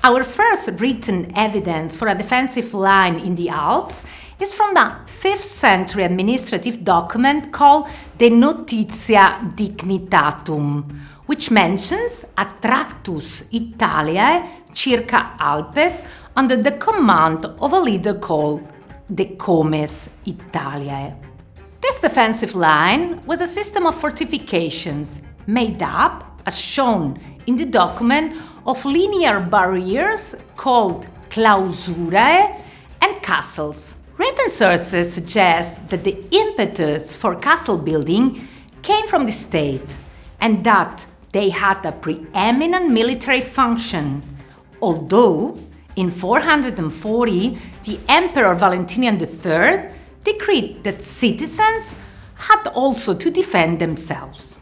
Our first written evidence for a defensive line in the Alps is from the 5th century administrative document called De Notitia Dignitatum, which mentions a Tractus Italiae circa Alpes under the command of a leader called De Comes Italiae. This defensive line was a system of fortifications made up, as shown in the document, of linear barriers called clausurae and castles. Written sources suggest that the impetus for castle building came from the state and that they had a preeminent military function, although in 440 the Emperor Valentinian III decreed that citizens had also to defend themselves.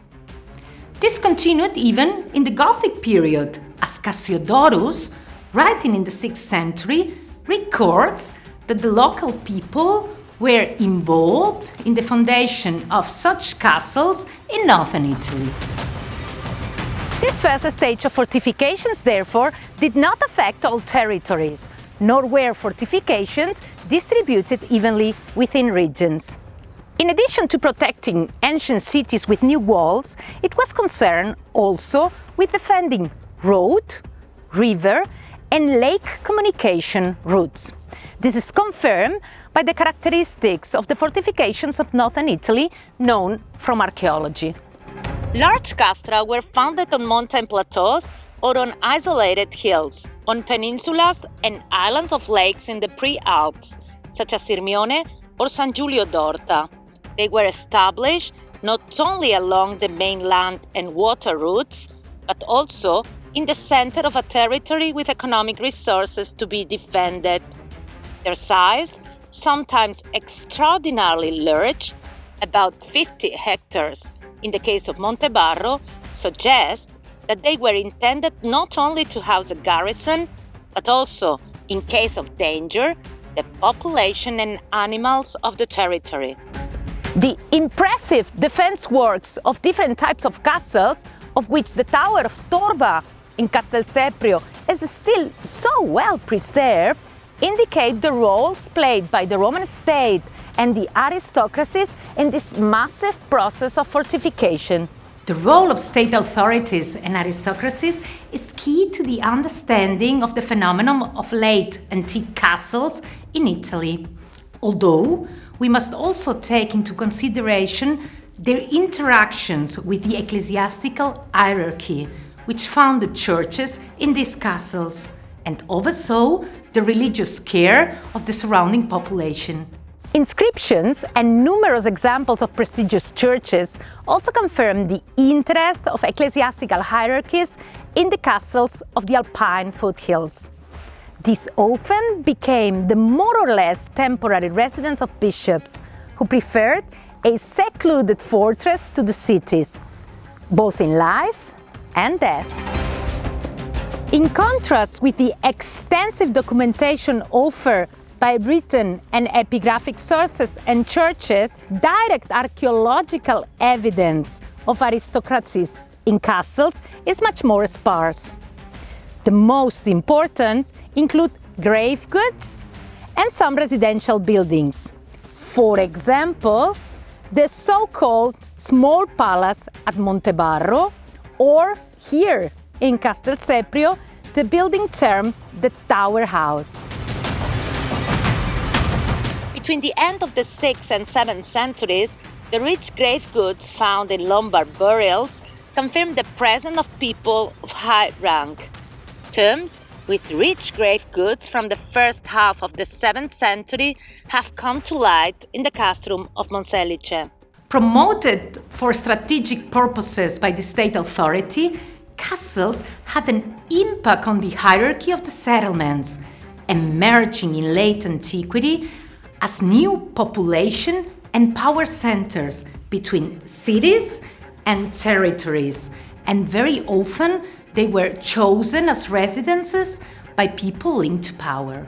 This continued even in the Gothic period, as Cassiodorus, writing in the 6th century, records that the local people were involved in the foundation of such castles in northern Italy. This first stage of fortifications, therefore, did not affect all territories, nor were fortifications distributed evenly within regions. In addition to protecting ancient cities with new walls, it was concerned also with defending road, river, and lake communication routes. This is confirmed by the characteristics of the fortifications of northern Italy known from archaeology. Large castra were founded on mountain plateaus or on isolated hills, on peninsulas and islands of lakes in the pre-Alps, such as Sirmione or San Giulio d'Orta. They were established not only along the mainland and water routes, but also in the center of a territory with economic resources to be defended. Their size, sometimes extraordinarily large, about 50 hectares in the case of Montebarro, suggests that they were intended not only to house a garrison, but also, in case of danger, the population and animals of the territory. The impressive defense works of different types of castles, of which the Tower of Torba in Castelseprio is still so well preserved, indicate the roles played by the Roman state and the aristocracies in this massive process of fortification. The role of state authorities and aristocracies is key to the understanding of the phenomenon of late antique castles in Italy, although we must also take into consideration their interactions with the ecclesiastical hierarchy, which founded churches in these castles, and oversaw the religious care of the surrounding population. Inscriptions and numerous examples of prestigious churches also confirm the interest of ecclesiastical hierarchies in the castles of the Alpine foothills. These often became the more or less temporary residence of bishops, who preferred a secluded fortress to the cities, both in life and death. In contrast with the extensive documentation offered by written and epigraphic sources and churches, direct archaeological evidence of aristocracies in castles is much more sparse. The most important include grave goods and some residential buildings. For example, the so-called small palace at Montebarro, or here in Castelseprio, the building termed the Tower House. Between the end of the 6th and 7th centuries, the rich grave goods found in Lombard burials confirm the presence of people of high rank. Tombs with rich grave goods from the first half of the 7th century have come to light in the castrum of Monselice. Promoted for strategic purposes by the state authority, castles had an impact on the hierarchy of the settlements, emerging in late antiquity as new population and power centers between cities and territories, and very often they were chosen as residences by people linked to power.